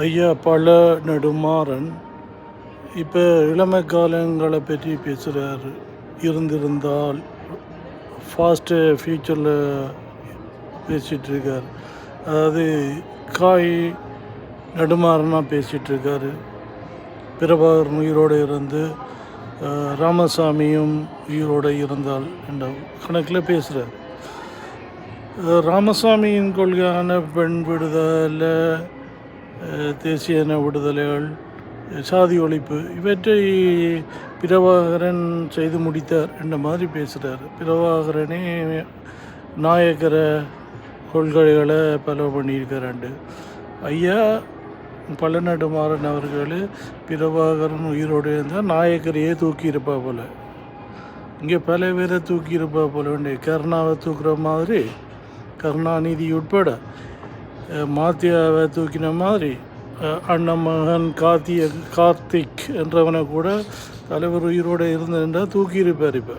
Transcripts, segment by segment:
ஐயா பல நெடுமாறன் இப்போ இளமை காலங்களை பற்றி பேசுகிறார். இருந்திருந்தால் ஃபாஸ்ட்டு ஃப்யூச்சரில் பேசிகிட்ருக்கார். அதாவது காய் நெடுமாறனாக பேசிகிட்ருக்காரு. பிரபாகரன் உயிரோடு இருந்து ராமசாமியும் உயிரோடு இருந்தால் என்ற கணக்கில் பேசுகிறார். ராமசாமியின் கொள்கையான பெண் விடுதலை, தேசிய இன விடுதலைகள், சாதி ஒழிப்பு இவற்றை பிரபாகரன் செய்து முடித்தார் என்ற மாதிரி பேசுகிறார். பிரபாகரனே நாயக்கர கொள்கைகளை பல பண்ணியிருக்கிறாண்டு. ஐயா பல நெடுமாறன் அவர்கள் பிரபாகரன் உயிரோடு இருந்தால் நாயக்கரையே தூக்கியிருப்பா போல். இங்கே பல பேரை தூக்கியிருப்பா போல. வேண்டிய கருணாவை தூக்குற மாதிரி, கருணாநிதி உட்பட மாத்தியாவை தூக்கின மாதிரி அண்ணன் மகன் கார்த்திக் என்றவனை கூட தலைவர் உயிரோடு இருந்ததுன்றா தூக்கியிருப்பார். இப்போ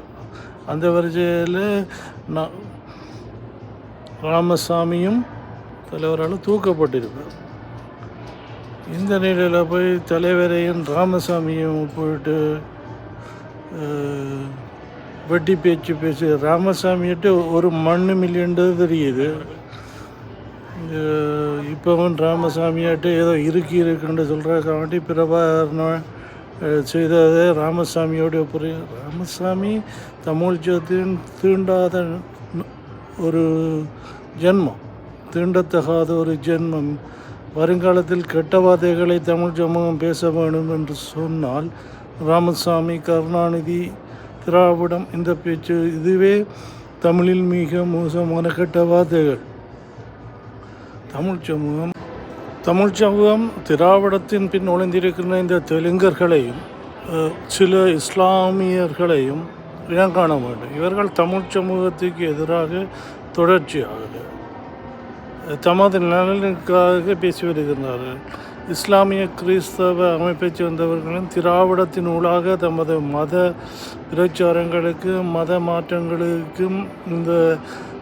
அந்த வரிசையில் ராமசாமியும் தலைவரால் தூக்கப்பட்டிருப்பார். இந்த நிலையில் போய் தலைவரையும் ராமசாமியும் போயிட்டு வெட்டி பேச்சு ராமசாமியிட்டு ஒரு மில்லியன்றது தெரியுது. இப்போவும் ராமசாமியாட்டு ஏதோ இருக்குன்னு சொல்கிறக்காண்டி பிரபாகரனை செய்ததே ராமசாமியோடைய புரியும். ராமசாமி தமிழ் ஜாத்தியின் தீண்டாத ஒரு ஜென்மம், தீண்டத்தகாத ஒரு ஜென்மம். வருங்காலத்தில் கெட்ட வார்த்தைகளை தமிழ் சமூகம் பேச வேண்டும் என்று சொன்னால் ராமசாமி, கருணாநிதி, திராவிடம் இந்த பேச்சு இதுவே தமிழில் மிக மோசமான கெட்ட வார்த்தைகள். தமிழ் சமூகம் திராவிடத்தின் பின் நுழைந்திருக்கின்ற இந்த தெலுங்கர்களையும் சில இஸ்லாமியர்களையும் இனங்காண வேண்டும். இவர்கள் தமிழ் சமூகத்துக்கு எதிராக தொடர்ச்சியாக தமது நலனுக்காக பேசி வருகிறார்கள். இஸ்லாமிய கிறிஸ்தவ அமைப்பை சேர்ந்தவர்களும் திராவிடத்தின் ஊடாக தமது மத பிரச்சாரங்களுக்கும் மத மாற்றங்களுக்கும் இந்த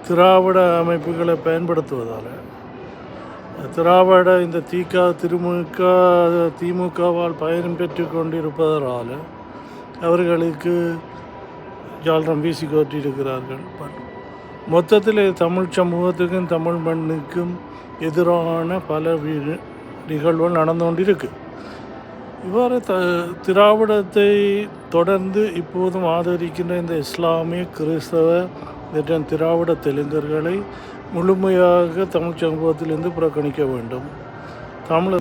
திராவிட அமைப்புகளை பயன்படுத்துவதால் திராவிட இந்த திமுகவால் பயன் பெற்று கொண்டிருப்பதால் அவர்களுக்கு ஜாலரம் வீசி காட்டியிருக்கிறார்கள். மொத்தத்தில் தமிழ் சமூகத்துக்கும் தமிழ் மண்ணுக்கும் எதிரான பல நிகழ்வுகள் நடந்து கொண்டிருக்கு. இவ்வாறு திராவிடத்தை தொடர்ந்து இப்போதும் ஆதரிக்கின்ற இந்த இஸ்லாமிய கிறிஸ்தவ மற்றும் திராவிட தெலுங்கர்களை முழுமையாக தமிழ் சமூகத்திலிருந்து புறக்கணிக்க வேண்டும். தமிழர்